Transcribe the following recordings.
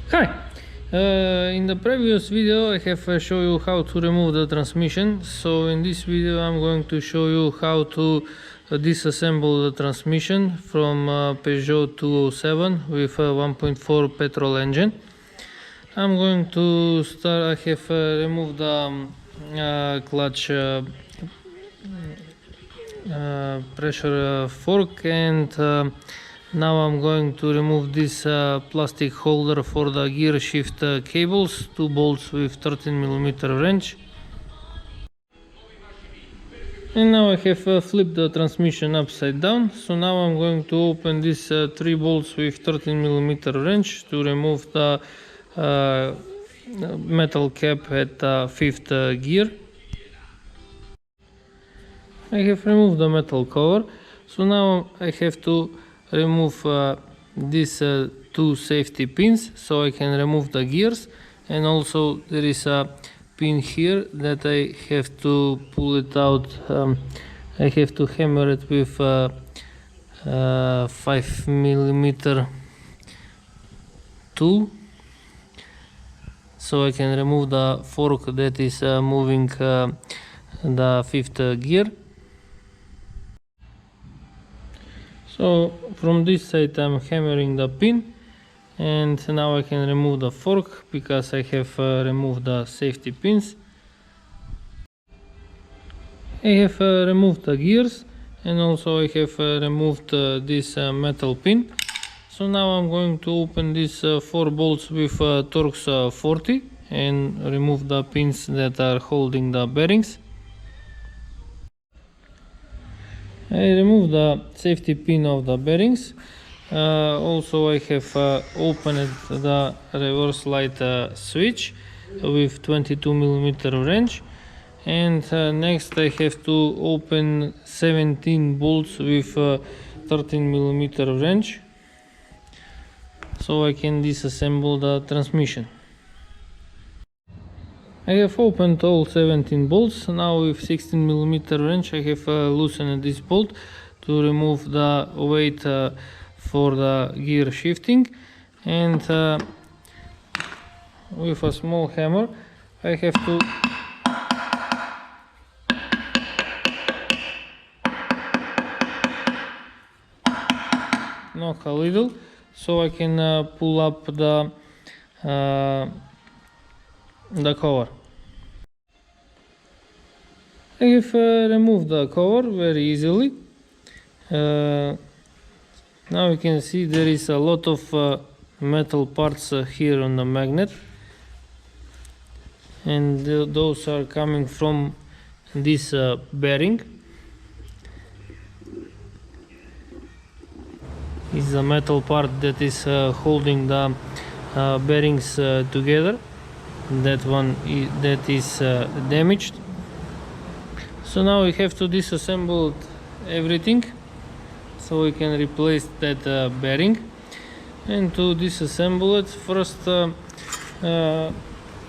Hi! In the previous video I have shown you how to remove the transmission, so in this video I'm going to show you how to disassemble the transmission from Peugeot 207 with a 1.4 petrol engine. I'm going to start. I have removed the clutch pressure fork, and now I'm going to remove this plastic holder for the gear shift cables, 2 bolts with 13mm wrench. And now I have flipped the transmission upside down, so now I'm going to open these 3 bolts with 13mm wrench to remove the metal cap at the 5th gear. I have removed the metal cover, so now I have to remove these 2 safety pins so I can remove the gears, and also there is a pin here that I have to pull it out. I have to hammer it with 5mm tool so I can remove the fork that is moving the 5th gear. So from this side I'm hammering the pin, and now I can remove the fork because I have removed the safety pins. I have removed the gears, and also I have removed this metal pin. So now I'm going to open these 4 bolts with Torx 40 and remove the pins that are holding the bearings. I removed the safety pin of the bearings. Also I have opened the reverse light switch with 22mm wrench, and next I have to open 17 bolts with 13mm wrench so I can disassemble the transmission. I have opened all 17 bolts. Now with 16mm wrench I have loosened this bolt to remove the weight for the gear shifting, and with a small hammer I have to knock a little so I can pull up the cover. I have removed the cover very easily. Now you can see there is a lot of metal parts here on the magnet, and those are coming from this bearing. This is a metal part that is holding the bearings together. That one that is damaged. So now we have to disassemble everything so we can replace that bearing. And to disassemble it, first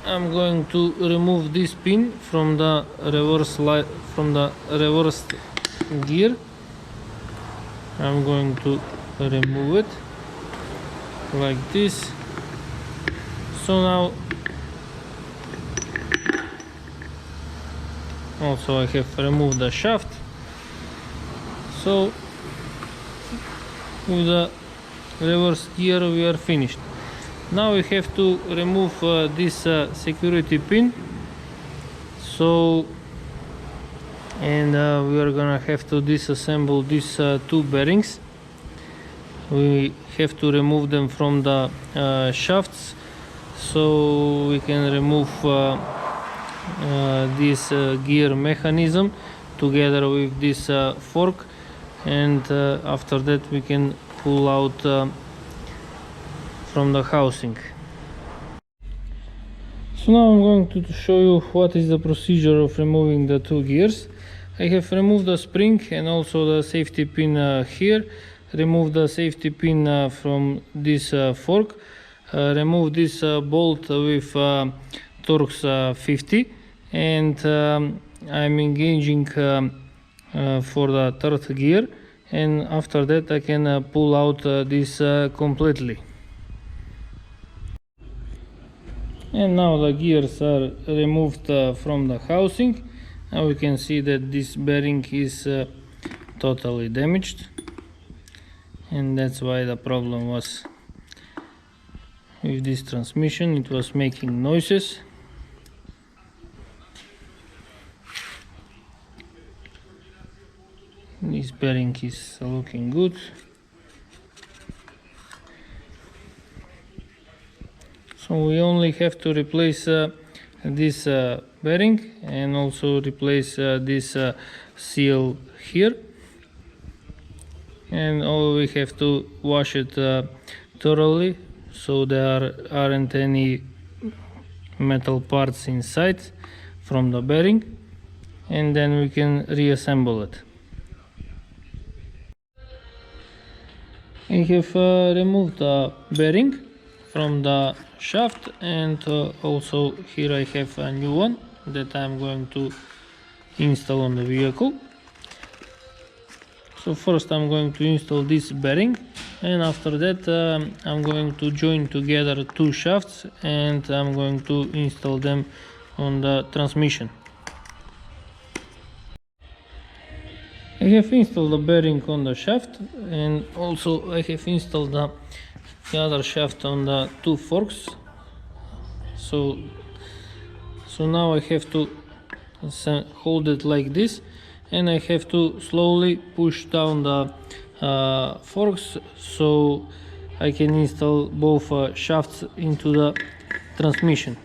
I'm going to remove this pin from the reverse gear. I'm going to remove it like this. So now also I have removed the shaft. So with the reverse gear we are finished. Now we have to remove this security pin. So and we are gonna have to disassemble these 2 bearings. We have to remove them from the shafts so we can remove this gear mechanism together with this fork, and after that we can pull out from the housing. So now I'm going to show you what is the procedure of removing the 2 gears. I have removed the spring and also the safety pin here. Remove the safety pin from this fork. Remove this bolt with Torx 50, and I'm engaging for the 3rd gear, and after that I can pull out this completely. And now the gears are removed from the housing. Now we can see that this bearing is totally damaged, and that's why the problem was with this transmission. It was making noises. This bearing is looking good. So we only have to replace this bearing and also replace this seal here, and we have to wash it thoroughly so there aren't any metal parts inside from the bearing, and then we can reassemble it. I have removed the bearing from the shaft, and also here I have a new one that I'm going to install on the vehicle. So first I'm going to install this bearing, and after that I'm going to join together two shafts and I'm going to install them on the transmission. I have installed the bearing on the shaft, and also I have installed the other shaft on the two forks. So now I have to hold it like this, and I have to slowly push down the forks so I can install both shafts into the transmission.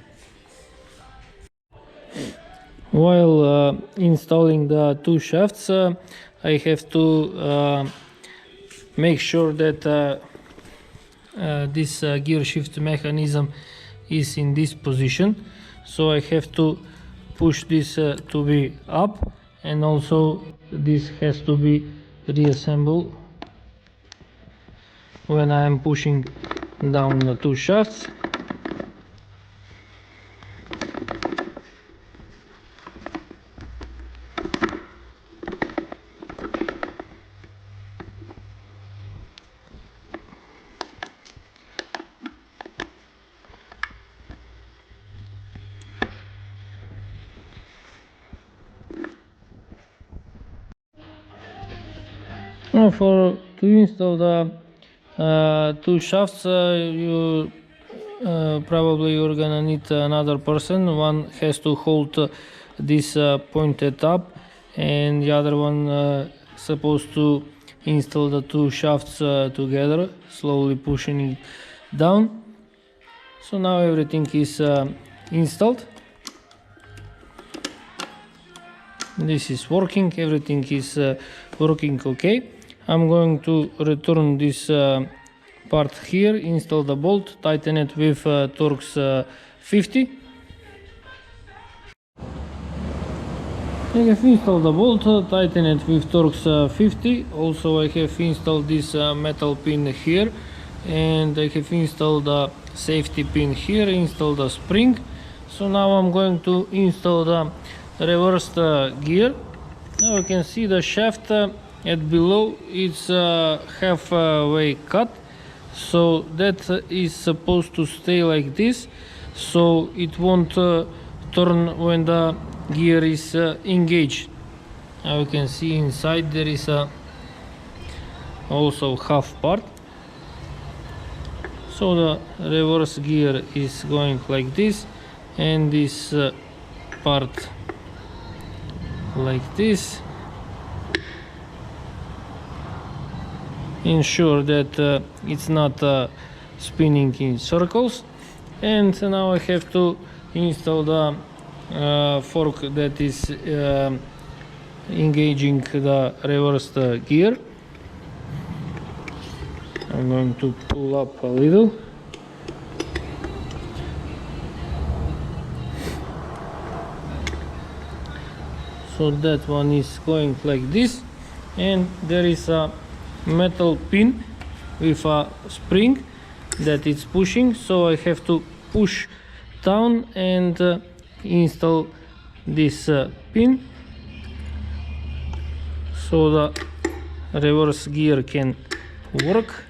While installing the two shafts, I have to make sure that this gear shift mechanism is in this position. So I have to push this to be up, and also this has to be reassembled when I am pushing down the two shafts. Now to install the two shafts, you probably you're gonna need another person. One has to hold this pointed up, and the other one supposed to install the two shafts together, slowly pushing it down. So now everything is installed. This is working, everything is working okay. I'm going to return this part here, install the bolt, tighten it with Torx 50. I have installed the bolt, tighten it with Torx 50. Also I have installed this metal pin here, and I have installed the safety pin here, installed the spring. So now I'm going to install the reversed gear. Now you can see the shaft at below, it's halfway cut, so that is supposed to stay like this, so it won't turn when the gear is engaged. Now you can see inside there is also half part, so the reverse gear is going like this, and this part like this. Ensure that it's not spinning in circles. And now I have to install the fork that is engaging the reversed gear. I'm going to pull up a little. So that one is going like this, and there is a metal pin with a spring that it's pushing, so I have to push down and install this pin so the reverse gear can work.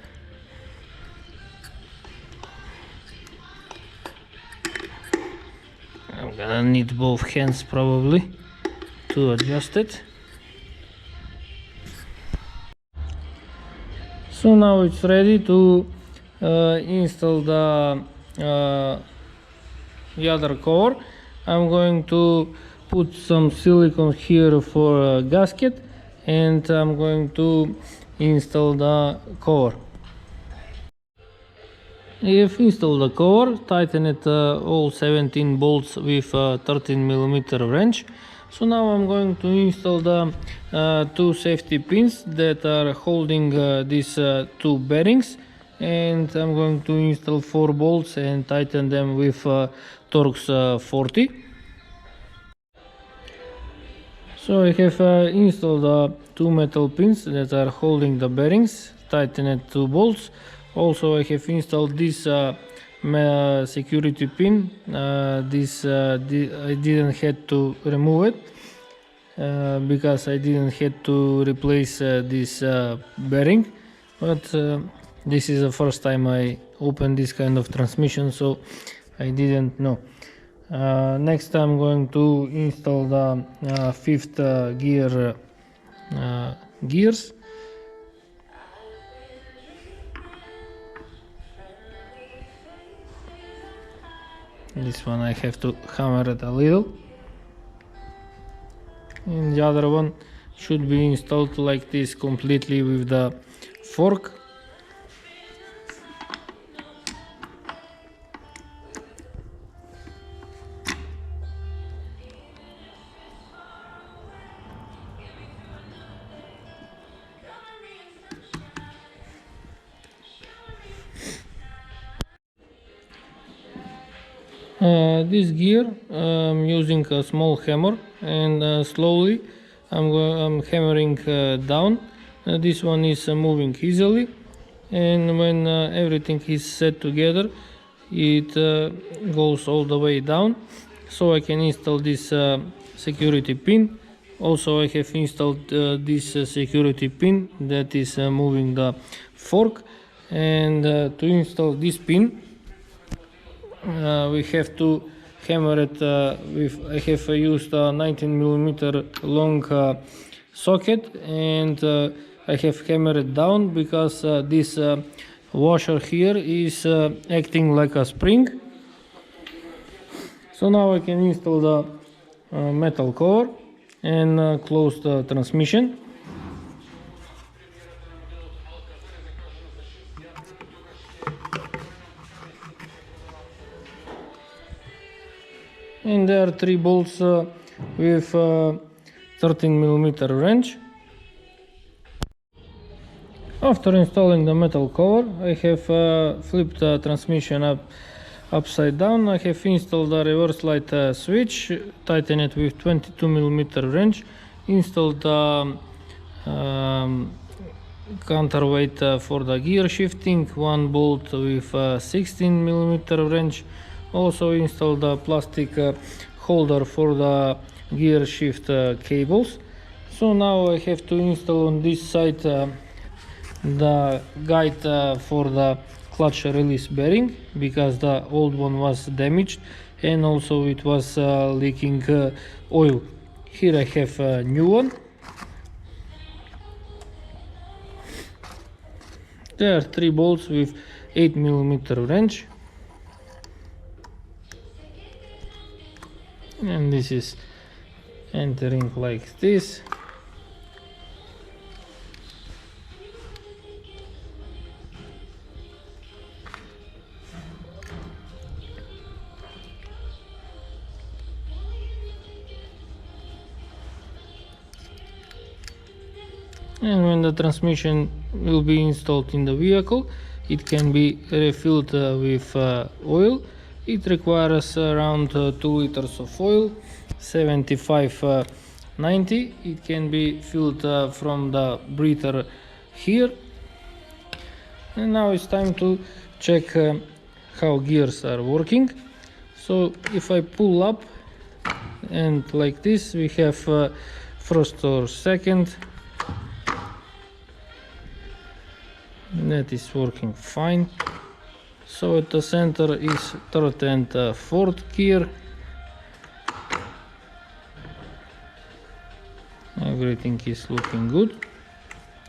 I'm gonna need both hands probably to adjust it. So now it's ready to install the other cover. I'm going to put some silicone here for a gasket, and I'm going to install the cover. If installed the cover, tighten it all 17 bolts with a 13mm wrench. So now I'm going to install the two safety pins that are holding these two bearings, and I'm going to install 4 bolts and tighten them with Torx 40. So I have installed two metal pins that are holding the bearings, tightened 2 bolts. Also I have installed this security pin. I didn't have to remove it because I didn't have to replace this bearing, but this is the first time I opened this kind of transmission, so I didn't know. Next I'm going to install the fifth gear gears. This one I have to hammer it a little, and the other one should be installed like this completely with the fork. This gear I'm using a small hammer, and slowly I'm hammering down. This one is moving easily, and when everything is set together, it goes all the way down, so I can install this security pin. Also I have installed this security pin that is moving the fork, and to install this pin we have to hammer it with, I have used a 19mm long socket, and I have hammered it down because this washer here is acting like a spring. So now I can install the metal cover and close the transmission. And there are 3 bolts with 13mm wrench. After installing the metal cover, I have flipped the transmission upside down. I have installed the reverse light switch, tightened it with 22mm wrench, installed the counterweight for the gear shifting, 1 bolt with 16mm wrench. Also installed the plastic holder for the gear shift cables. So now I have to install on this side the guide for the clutch release bearing, because the old one was damaged, and also it was leaking oil. Here I have a new one. There are 3 bolts with 8mm wrench, and this is entering like this. And when the transmission will be installed in the vehicle, it can be refilled with oil. It requires around 2 liters of oil, 75-90. It can be filled from the breather here. And now it's time to check how gears are working. So if I pull up, and like this, we have first or second. That is working fine. So at the center is third and fourth gear. everything is looking good.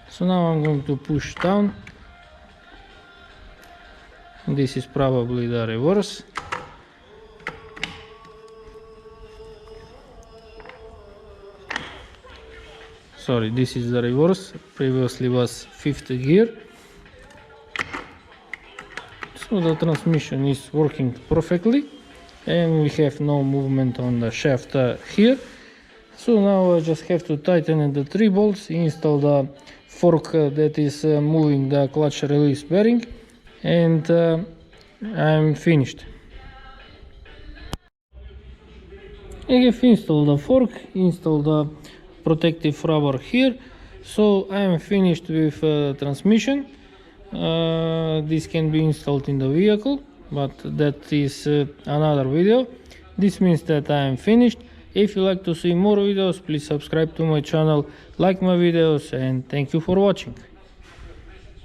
So now I'm going to push down. This is probably the reverse. Sorry, this is the reverse. Previously was fifth gear. So the transmission is working perfectly, and we have no movement on the shaft here. So now I just have to tighten the 3 bolts, install the fork that is moving the clutch release bearing, and I'm finished. I have installed the fork, installed the protective rubber here, so I am finished with transmission. This can be installed in the vehicle, but that is another video. This means that I am finished. If you like to see more videos, please subscribe to my channel, like my videos, and thank you for watching.